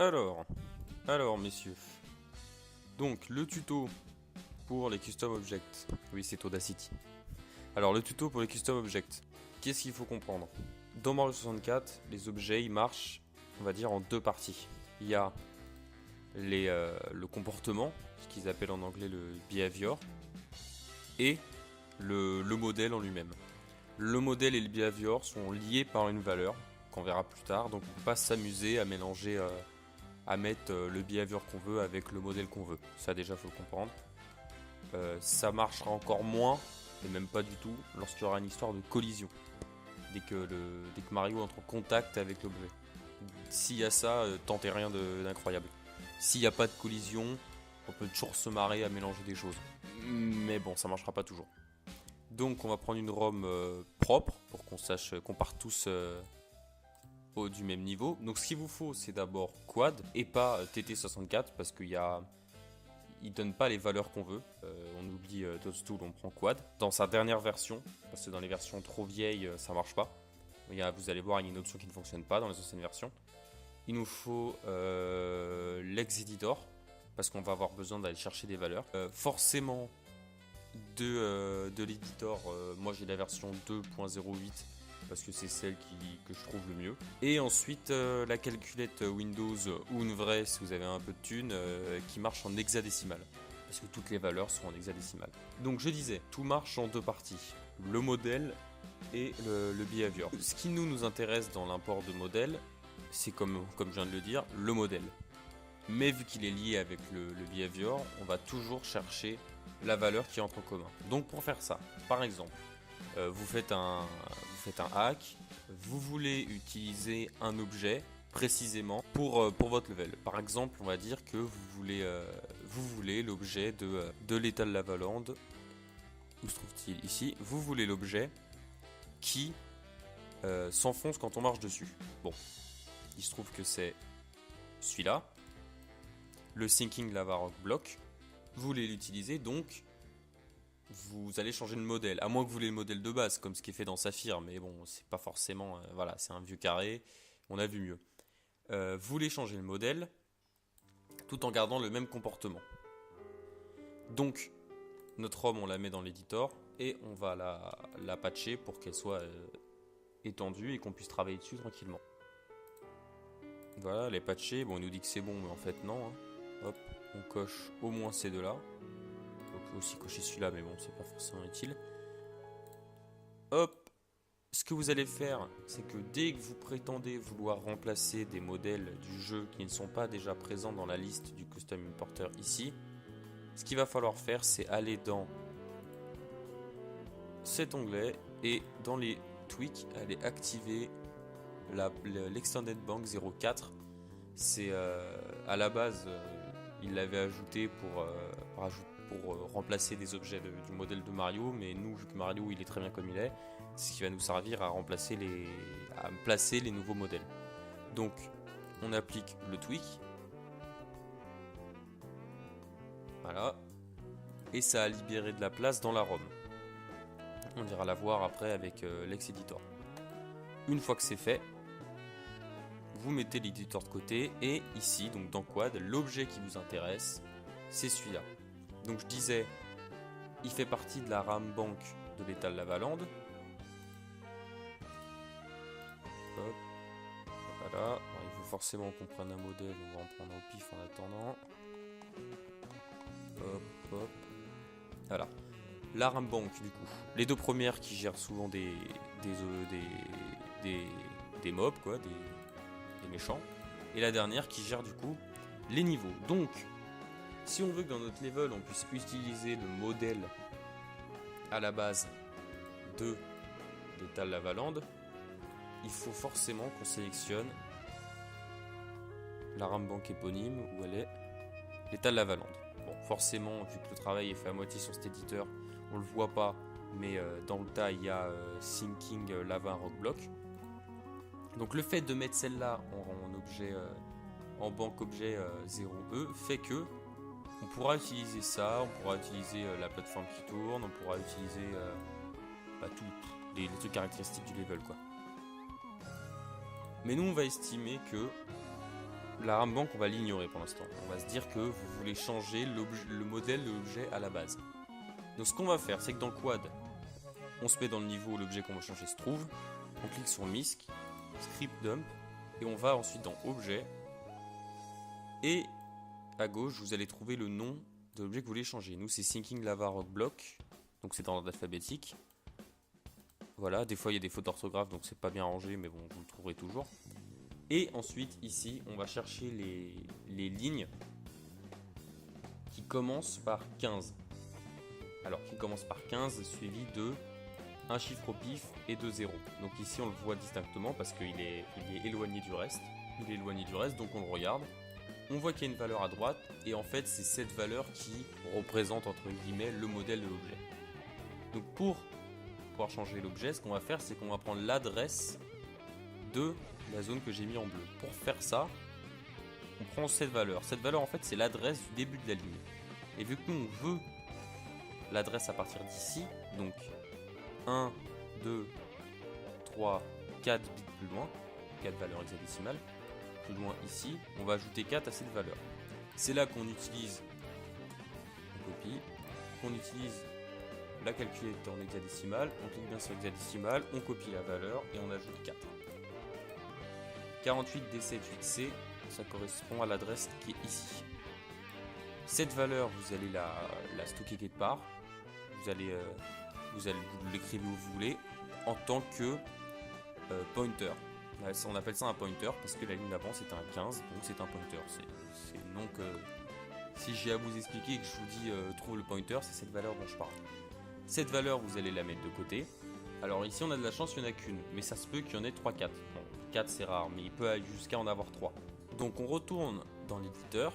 Alors, alors messieurs, donc le tuto pour les custom objects. Oui, c'est Audacity. Alors le tuto pour les custom objects, qu'est-ce qu'il faut comprendre? Dans Mario 64, les objets ils marchent, on va dire, en deux parties. Il y a le comportement, ce qu'ils appellent en anglais le behavior, et le modèle en lui-même. Le modèle et le behavior sont liés par une valeur qu'on verra plus tard, donc on ne peut pas s'amuser à mélanger, à mettre le behavior qu'on veut avec le modèle qu'on veut. Ça déjà faut le comprendre. Ça marchera encore moins, et même pas du tout, lorsqu'il y aura une histoire de collision. Dès que Mario entre en contact avec l'objet. S'il y a ça, tentez rien d'incroyable. S'il n'y a pas de collision, on peut toujours se marrer à mélanger des choses. Mais bon, ça marchera pas toujours. Donc on va prendre une ROM propre pour qu'on sache qu'on part tous du même niveau. Donc ce qu'il vous faut, c'est d'abord Quad et pas TT64 parce qu'il donne pas les valeurs qu'on veut. On oublie Toadstool, on prend Quad. Dans sa dernière version, parce que dans les versions trop vieilles, ça marche pas. Vous allez voir, il y a une option qui ne fonctionne pas dans les anciennes versions. Il nous faut l'Exeditor, parce qu'on va avoir besoin d'aller chercher des valeurs. Forcément, de l'éditor, moi j'ai la version 2.08, parce que c'est celle que je trouve le mieux. Et ensuite, la calculette Windows ou une vraie, si vous avez un peu de thunes, qui marche en hexadécimal. Parce que toutes les valeurs sont en hexadécimal. Donc je disais, tout marche en deux parties. Le modèle et le behavior. Ce qui nous intéresse dans l'import de modèle, c'est comme je viens de le dire, le modèle. Mais vu qu'il est lié avec le behavior, on va toujours chercher la valeur qui entre en commun. Donc pour faire ça, par exemple, vous faites un hack, vous voulez utiliser un objet précisément pour votre level. Par exemple, on va dire que vous voulez l'objet de l'étal Lavaland. Où se trouve-t-il? Ici. Vous voulez l'objet qui s'enfonce quand on marche dessus. Bon, il se trouve que c'est celui-là, le Sinking Lava Rock Block. Vous voulez l'utiliser, donc vous allez changer de modèle, à moins que vous voulez le modèle de base, comme ce qui est fait dans Saphir, mais bon, c'est pas forcément, voilà, c'est un vieux carré, on a vu mieux. Vous voulez changer le modèle, tout en gardant le même comportement. Donc, notre ROM, on la met dans l'éditor, et on va la patcher pour qu'elle soit étendue et qu'on puisse travailler dessus tranquillement. Voilà, elle est patchée, bon, il nous dit que c'est bon, mais en fait non. Hein. Hop, on coche au moins ces deux-là. On peut aussi cocher celui-là, mais bon, c'est pas forcément utile. Hop, ce que vous allez faire, c'est que dès que vous prétendez vouloir remplacer des modèles du jeu qui ne sont pas déjà présents dans la liste du Custom Importer ici, ce qu'il va falloir faire, c'est aller dans cet onglet et dans les tweaks, aller activer l'Extended Bank 04. C'est à la base, il l'avait ajouté pour remplacer des objets du modèle de Mario, mais nous, vu que Mario il est très bien comme il est, c'est ce qui va nous servir à placer les nouveaux modèles. Donc, on applique le tweak. Voilà. Et ça a libéré de la place dans la ROM. On ira la voir après avec l'ex-editor. Une fois que c'est fait, vous mettez l'éditeur de côté et ici, donc dans Quad, l'objet qui vous intéresse, c'est celui-là. Donc je disais, il fait partie de la RAM bank de l'étal Lavaland. Hop. Voilà. Alors, il faut forcément qu'on prenne un modèle, on va en prendre au pif en attendant. Hop, hop. Voilà. La RAM bank du coup. Les deux premières qui gèrent souvent des mobs, quoi, des méchants. Et la dernière qui gère du coup les niveaux. Donc, si on veut que dans notre level on puisse utiliser le modèle à la base de l'étal Lavaland, il faut forcément qu'on sélectionne la RAM bank éponyme où elle est l'étal Lavaland. Bon, forcément, vu que le travail est fait à moitié sur cet éditeur, on le voit pas, mais dans le tas il y a Sinking Lava Rock Block. Donc le fait de mettre celle-là en objet, en banque objet 0E fait que on pourra utiliser ça, on pourra utiliser la plateforme qui tourne, on pourra utiliser tous les trucs caractéristiques du level, quoi. Mais nous on va estimer que la RAM bank, on va l'ignorer pour l'instant. On va se dire que vous voulez changer le modèle de l'objet à la base. Donc ce qu'on va faire, c'est que dans Quad, on se met dans le niveau où l'objet qu'on veut changer se trouve. On clique sur MISC, Script Dump, et on va ensuite dans Objet. Et à gauche, vous allez trouver le nom de l'objet que vous voulez changer. Nous, c'est Sinking Lava Rock Block, donc c'est dans l'ordre alphabétique. Voilà, des fois il y a des fautes d'orthographe, donc c'est pas bien rangé, mais bon, vous le trouverez toujours. Et ensuite, ici, on va chercher les lignes qui commencent par 15. Alors, qui commencent par 15, suivi de un chiffre au pif et de 0. Donc ici, on le voit distinctement parce qu'il est éloigné du reste. Il est éloigné du reste, donc on le regarde. On voit qu'il y a une valeur à droite, et en fait, c'est cette valeur qui représente, entre guillemets, le modèle de l'objet. Donc pour pouvoir changer l'objet, ce qu'on va faire, c'est qu'on va prendre l'adresse de la zone que j'ai mis en bleu. Pour faire ça, on prend cette valeur. Cette valeur, en fait, c'est l'adresse du début de la ligne. Et vu que nous, on veut l'adresse à partir d'ici, donc 1, 2, 3, 4 bits plus loin, 4 valeurs hexadécimales, plus loin ici, on va ajouter 4 à cette valeur. C'est là qu'on utilise, on copie, qu'on utilise la calculette en hexadécimale, on clique bien sur hexadécimale, on copie la valeur et on ajoute 4. 48D78C, ça correspond à l'adresse qui est ici. Cette valeur, vous allez la stocker quelque part, vous l'écrire où vous voulez, en tant que pointer. On appelle ça un pointer parce que la ligne d'avant c'était un 15, donc c'est un pointer. Donc si j'ai à vous expliquer et que je vous dis trouve le pointer, c'est cette valeur dont je parle. Cette valeur, vous allez la mettre de côté. Alors ici on a de la chance, il n'y en a qu'une, mais ça se peut qu'il y en ait 3-4. Bon, 4 c'est rare, mais il peut aller jusqu'à en avoir 3. Donc on retourne dans l'éditeur,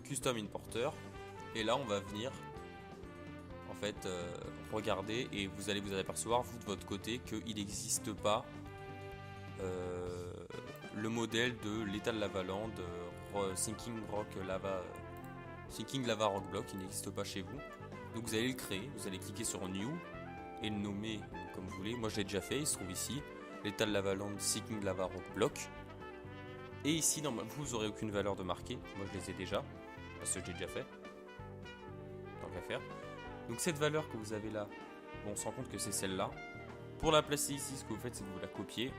Custom Importer, et là on va venir en fait regarder, et vous allez vous apercevoir vous de votre côté qu'il n'existe pas le modèle de l'étal lavaland Sinking Lava Rock Block, il n'existe pas chez vous. Donc vous allez le créer, vous allez cliquer sur New et le nommer comme vous voulez. Moi je l'ai déjà fait, il se trouve ici, l'étal lavaland Sinking Lava Rock Block. Et ici normalement vous n'aurez aucune valeur de marquer, moi je les ai déjà parce que je l'ai déjà fait, tant qu'à faire. Donc cette valeur que vous avez là, bon, on se rend compte que c'est celle-là. Pour la placer ici, ce que vous faites, c'est que vous la copiez,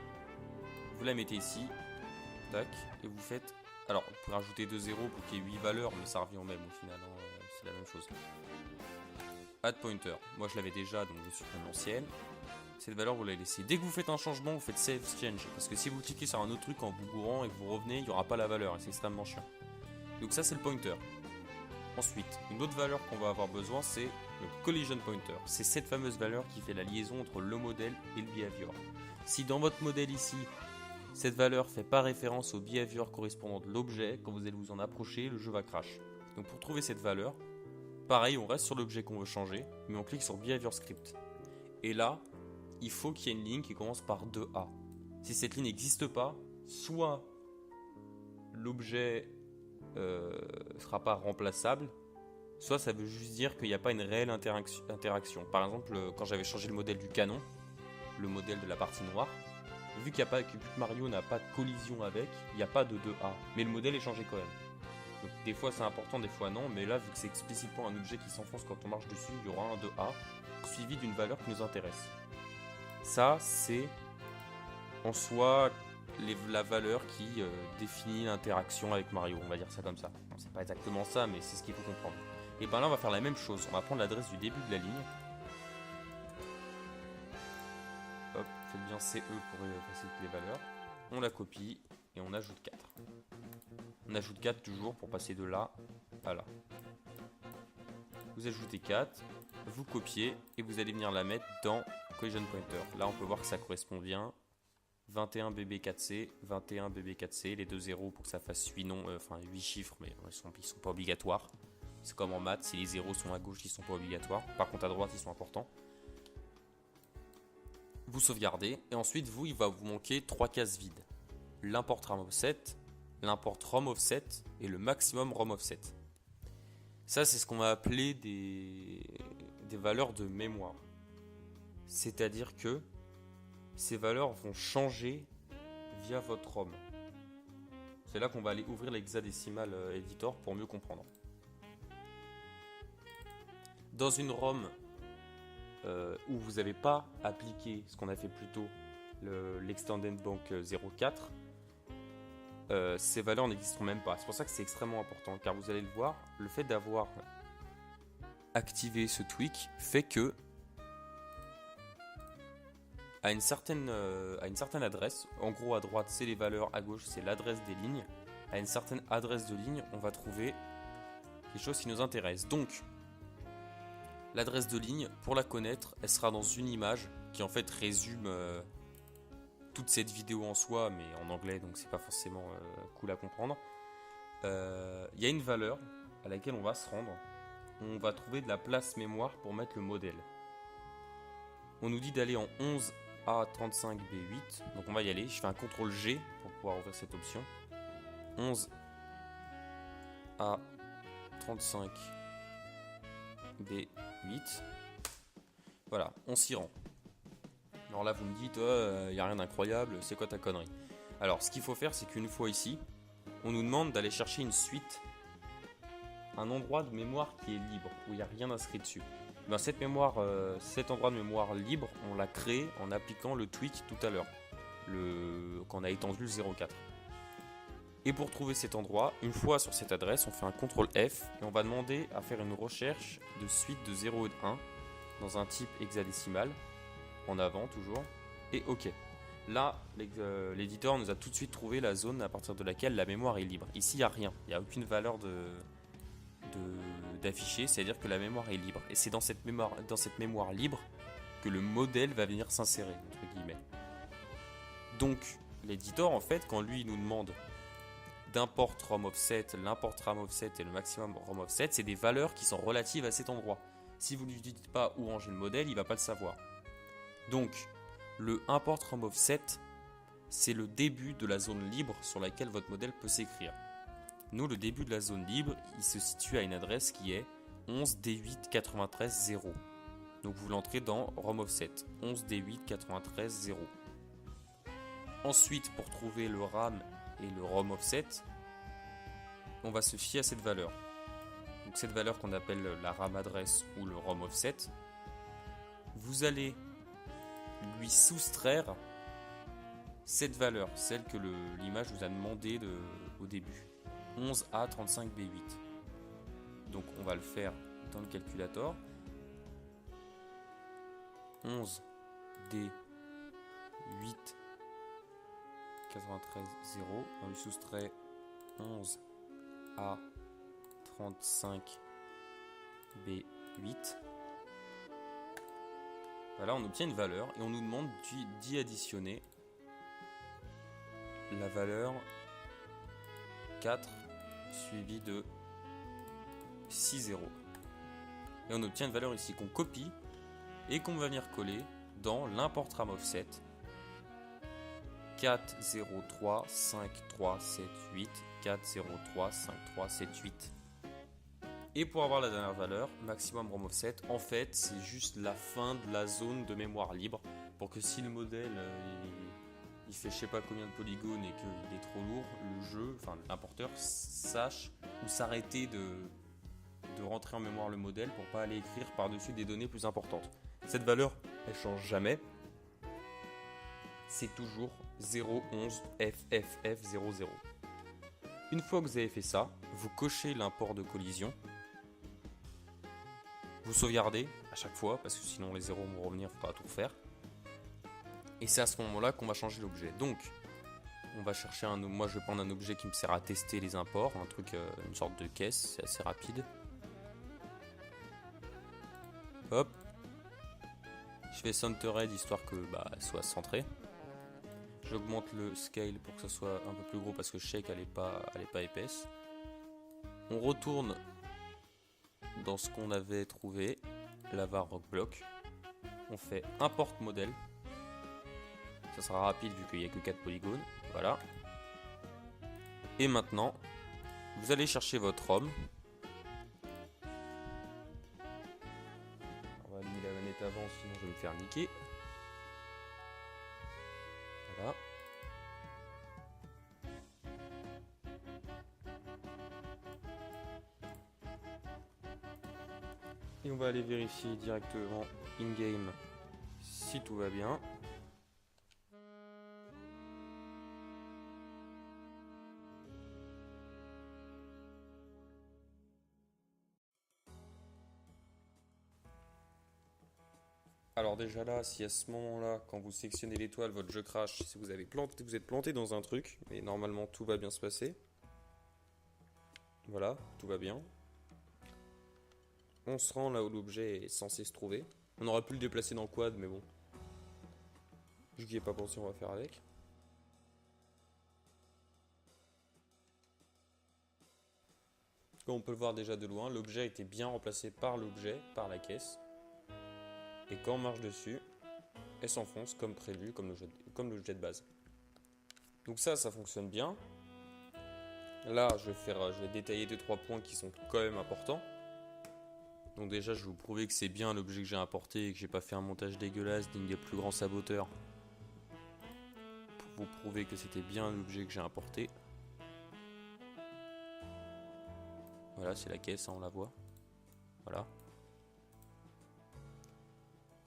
vous la mettez ici, tac, et vous faites... Alors, vous pouvez rajouter 2 zéros pour qu'il y ait 8 valeurs, mais ça revient au même au final, hein, c'est la même chose. Add pointer, moi je l'avais déjà, donc je supprime l'ancienne. Cette valeur, vous la laissez. Dès que vous faites un changement, vous faites Save Change, parce que si vous cliquez sur un autre truc en vous gourant et que vous revenez, il n'y aura pas la valeur, et c'est extrêmement chiant. Donc ça, c'est le pointer. Ensuite, une autre valeur qu'on va avoir besoin, c'est le collision pointer. C'est cette fameuse valeur qui fait la liaison entre le modèle et le behavior. Si dans votre modèle ici, cette valeur ne fait pas référence au behavior correspondant de l'objet, quand vous allez vous en approcher, le jeu va crash. Donc pour trouver cette valeur, pareil, on reste sur l'objet qu'on veut changer, mais on clique sur behavior script. Et là, il faut qu'il y ait une ligne qui commence par 2A. Si cette ligne n'existe pas, soit l'objet ne sera pas remplaçable, soit ça veut juste dire qu'il n'y a pas une réelle interaction. Par exemple, quand j'avais changé le modèle du canon, le modèle de la partie noire, vu que Mario n'a pas de collision avec, il n'y a pas de 2A, mais le modèle est changé quand même. Donc, des fois c'est important, des fois non, mais là vu que c'est explicitement un objet qui s'enfonce quand on marche dessus, il y aura un 2A suivi d'une valeur qui nous intéresse. Ça c'est en soi la valeur qui définit l'interaction avec Mario, on va dire ça comme ça. C'est pas exactement ça, mais c'est ce qu'il faut comprendre. Et ben là on va faire la même chose, on va prendre l'adresse du début de la ligne. Hop, faites bien CE pour effacer toutes les valeurs. On la copie et on ajoute 4. On ajoute 4 toujours pour passer de là à là. Vous ajoutez 4, vous copiez et vous allez venir la mettre dans Collision Pointer. Là on peut voir que ça correspond bien. 21BB4C, 21BB4C, les deux zéros pour que ça fasse 8 noms, 8 chiffres, mais ils sont pas obligatoires. C'est comme en maths, si les zéros sont à gauche, ils sont pas obligatoires. Par contre à droite, ils sont importants. Vous sauvegardez, et ensuite il va vous manquer 3 cases vides. L'import RAM offset, l'import ROM offset et le maximum ROM offset. Ça c'est ce qu'on va appeler des valeurs de mémoire. C'est-à-dire que ces valeurs vont changer via votre ROM. C'est là qu'on va aller ouvrir l'hexadécimal editor pour mieux comprendre. Dans une ROM où vous n'avez pas appliqué ce qu'on a fait plus tôt, l'extended bank 04, ces valeurs n'existeront même pas. C'est pour ça que c'est extrêmement important, car vous allez le voir, le fait d'avoir activé ce tweak fait que à une certaine adresse, en gros à droite c'est les valeurs, à gauche c'est l'adresse des lignes, à une certaine adresse de ligne on va trouver quelque chose qui nous intéresse. Donc l'adresse de ligne, pour la connaître, elle sera dans une image qui en fait résume toute cette vidéo en soi, mais en anglais, donc c'est pas forcément cool à comprendre. Il y a une valeur à laquelle on va se rendre. On va trouver de la place mémoire pour mettre le modèle. On nous dit d'aller en 11A35B8, donc on va y aller. Je fais un CTRL G pour pouvoir ouvrir cette option. 11A35B8. Voilà, on s'y rend. Alors là, vous me dites, il n'y a rien d'incroyable, c'est quoi ta connerie? Alors, ce qu'il faut faire, c'est qu'une fois ici, on nous demande d'aller chercher une suite, un endroit de mémoire qui est libre, où il n'y a rien inscrit dessus. Ben, cette mémoire, cet endroit de mémoire libre, on l'a créé en appliquant le tweak tout à l'heure, quand on a étendu le 04. Et pour trouver cet endroit, une fois sur cette adresse, on fait un CTRL F et on va demander à faire une recherche de suite de 0 et de 1 dans un type hexadécimal. En avant toujours, et OK. Là, l'éditeur nous a tout de suite trouvé la zone à partir de laquelle la mémoire est libre. Ici, il n'y a rien, il n'y a aucune valeur d'afficher, c'est-à-dire que la mémoire est libre. Et c'est dans cette mémoire libre que le modèle va venir s'insérer, entre guillemets. Donc, l'éditeur, en fait, quand lui nous demande d'import ROM offset, l'import RAM offset et le maximum ROM offset, c'est des valeurs qui sont relatives à cet endroit. Si vous ne lui dites pas où ranger le modèle, il ne va pas le savoir. Donc, le import ROM offset, c'est le début de la zone libre sur laquelle votre modèle peut s'écrire. Nous, le début de la zone libre, il se situe à une adresse qui est 11D893.0. Donc, vous l'entrez dans ROM offset, 11D893.0. Ensuite, pour trouver le RAM et le ROM offset, on va se fier à cette valeur. Donc, cette valeur qu'on appelle la RAM adresse ou le ROM offset, vous allez lui soustraire cette valeur, celle que l'image vous a demandé au début, 11A35B8. Donc on va le faire dans le calculator. 11D8 93.0, on lui soustrait 11A35B8. Voilà, on obtient une valeur et on nous demande d'y additionner la valeur 4 suivie de 6 zéros. Et on obtient une valeur ici qu'on copie et qu'on va venir coller dans l'import RAM offset 4035378 4035378. Et pour avoir la dernière valeur, maximum ROM offset, en fait, c'est juste la fin de la zone de mémoire libre pour que si le modèle il fait je sais pas combien de polygones et qu'il est trop lourd, le jeu, enfin l'importeur, sache où s'arrêter de rentrer en mémoire le modèle pour pas aller écrire par-dessus des données plus importantes. Cette valeur, elle change jamais. C'est toujours 011FFF00. Une fois que vous avez fait ça, vous cochez l'import de collision. Vous sauvegardez à chaque fois, parce que sinon les zéros vont revenir, il faudra tout refaire. Et c'est à ce moment-là qu'on va changer l'objet. Donc, on va chercher moi je vais prendre un objet qui me sert à tester les imports, un truc, une sorte de caisse, c'est assez rapide. Hop. Je fais centered histoire que elle soit centrée. J'augmente le scale pour que ça soit un peu plus gros parce que je sais qu'elle n'est pas épaisse. On retourne dans ce qu'on avait trouvé, la var rock block. On fait import modèle. Ça sera rapide vu qu'il n'y a que 4 polygones. Voilà. Et maintenant, vous allez chercher votre ROM. On va allumer la manette avant, sinon je vais me faire niquer. Voilà. Et on va aller vérifier directement in-game si tout va bien. Alors déjà là, si à ce moment-là, quand vous sélectionnez l'étoile, votre jeu crash, si vous êtes planté dans un truc, mais normalement tout va bien se passer. Voilà, tout va bien. On se rend là où l'objet est censé se trouver. On aurait pu le déplacer dans le quad, mais bon. Je n'y ai pas pensé, on va faire avec. Comme on peut le voir déjà de loin, l'objet a été bien remplacé par l'objet, par la caisse. Et quand on marche dessus, elle s'enfonce comme prévu, comme le jet de base. Donc ça fonctionne bien. Là, je vais détailler 2-3 points qui sont quand même importants. Donc déjà, je vais vous prouver que c'est bien l'objet que j'ai importé et que j'ai pas fait un montage dégueulasse digne des plus grands saboteurs. Pour vous prouver que c'était bien l'objet que j'ai importé. Voilà, c'est la caisse, hein, on la voit. Voilà.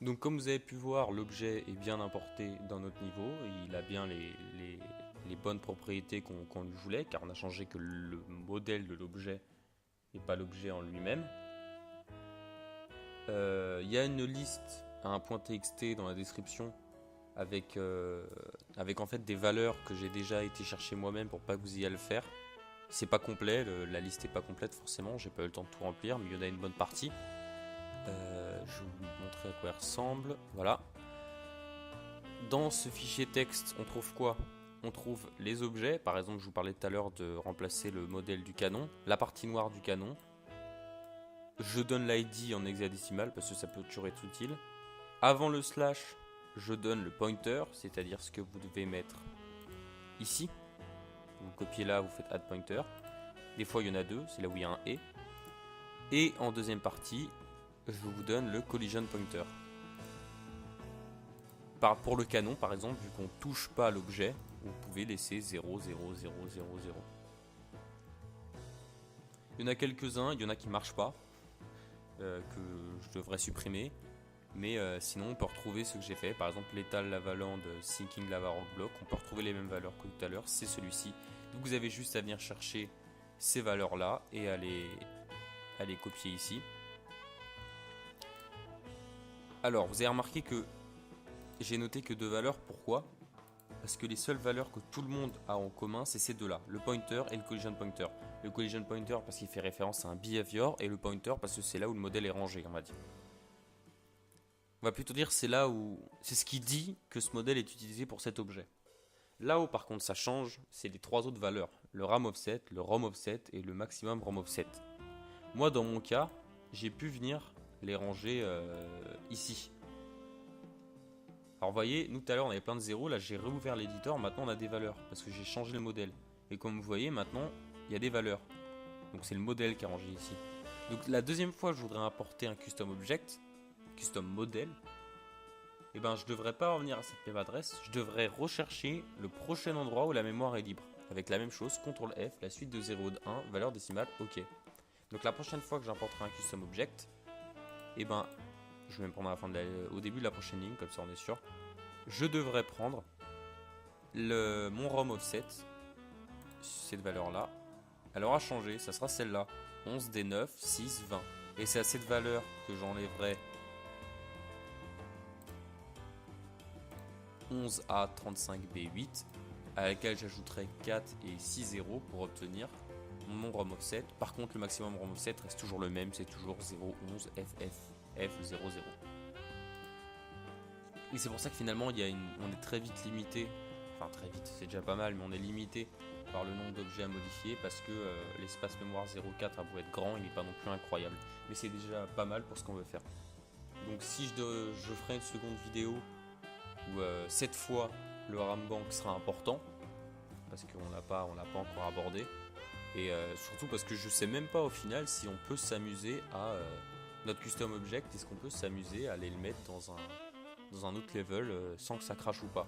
Donc comme vous avez pu voir, l'objet est bien importé dans notre niveau. Il a bien les bonnes propriétés qu'on lui voulait, car on a changé que le modèle de l'objet et pas l'objet en lui-même. Il y a une liste à un point .txt dans la description avec en fait des valeurs que j'ai déjà été chercher moi-même pour pas que vous ayez à le faire. C'est pas complet, la liste est pas complète forcément, j'ai pas eu le temps de tout remplir, mais il y en a une bonne partie. Je vais vous montrer à quoi elle ressemble. Voilà. Dans ce fichier texte, on trouve quoi? On trouve les objets. Par exemple, je vous parlais tout à l'heure de remplacer le modèle du canon, la partie noire du canon. Je donne l'ID en hexadécimal parce que ça peut toujours être utile. Avant le slash, je donne le pointer, c'est-à-dire ce que vous devez mettre ici. Vous copiez là, vous faites add pointer. Des fois, il y en a deux, c'est là où il y a un et. Et en deuxième partie, je vous donne le collision pointer. Pour le canon, par exemple, vu qu'on ne touche pas l'objet, vous pouvez laisser 0, 0, 0, 0, 0. Il y en a quelques-uns, il y en a qui ne marchent pas, que je devrais supprimer. Mais sinon, on peut retrouver ce que j'ai fait. Par exemple, l'étal lavaland, sinking lava rock block. On peut retrouver les mêmes valeurs que tout à l'heure. C'est celui-ci. Donc vous avez juste à venir chercher ces valeurs-là et à les copier ici. Alors, vous avez remarqué que j'ai noté que deux valeurs. Pourquoi? Parce que les seules valeurs que tout le monde a en commun, c'est ces deux-là, le pointer et le collision pointer. Le collision pointer parce qu'il fait référence à un behavior et le pointer parce que c'est là où le modèle est rangé, on va dire. On va plutôt dire c'est là où c'est ce qui dit que ce modèle est utilisé pour cet objet. Là où par contre ça change, c'est les trois autres valeurs, le RAM offset, le ROM offset et le maximum ROM offset. Moi dans mon cas, j'ai pu venir les ranger ici. Alors vous voyez, nous tout à l'heure on avait plein de zéros, là j'ai réouvert l'éditeur, maintenant on a des valeurs, parce que j'ai changé le modèle. Et comme vous voyez, maintenant il y a des valeurs. Donc c'est le modèle qui est rangé ici. Donc la deuxième fois je voudrais importer un custom object, custom model, et ben je devrais pas revenir à cette même adresse, je devrais rechercher le prochain endroit où la mémoire est libre. Avec la même chose, CTRL F, la suite de 0 de 1, valeur décimale, ok. Donc la prochaine fois que j'importerai un custom object, et ben je vais me prendre à la fin au début de la prochaine ligne, comme ça on est sûr. Je devrais prendre mon ROM offset, cette valeur là, elle aura changé, ça sera celle-là, 11D9, 6, 20. Et c'est à cette valeur que j'enlèverai 11A35B8, à laquelle j'ajouterai 4 et 6 0 pour obtenir mon ROM offset. Par contre, le maximum ROM offset reste toujours le même, c'est toujours 011 FF F00. Et c'est pour ça que finalement, on est très vite limité, enfin très vite, c'est déjà pas mal, mais on est limité par le nombre d'objets à modifier parce que l'espace mémoire 0,4 a beau être grand, il n'est pas non plus incroyable. Mais c'est déjà pas mal pour ce qu'on veut faire. Donc si je ferai une seconde vidéo où cette fois le RAM bank sera important, parce qu'on l'a pas encore abordé, et surtout parce que je sais même pas au final si on peut s'amuser à notre custom object, est-ce qu'on peut s'amuser à aller le mettre dans un autre level sans que ça crache ou pas.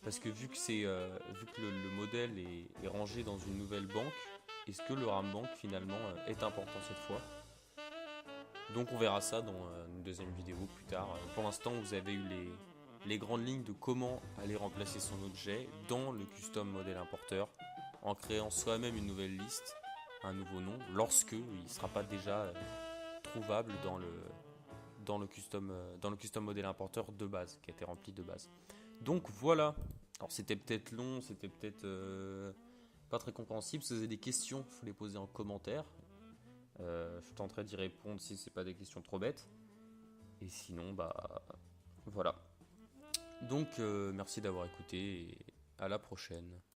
Parce que vu que le modèle est rangé dans une nouvelle banque, est-ce que le RAM bank finalement est important cette fois? Donc on verra ça dans une deuxième vidéo plus tard. Pour l'instant, vous avez eu les grandes lignes de comment aller remplacer son objet dans le custom modèle importeur en créant soi-même une nouvelle liste, un nouveau nom, lorsque il ne sera pas déjà trouvable dans le custom modèle importeur de base, qui a été rempli de base. Donc voilà. Alors c'était peut-être long, c'était peut-être pas très compréhensible. Si vous avez des questions, il faut les poser en commentaire. Je tenterai d'y répondre si c'est pas des questions trop bêtes. Et sinon, bah voilà. Donc merci d'avoir écouté et à la prochaine.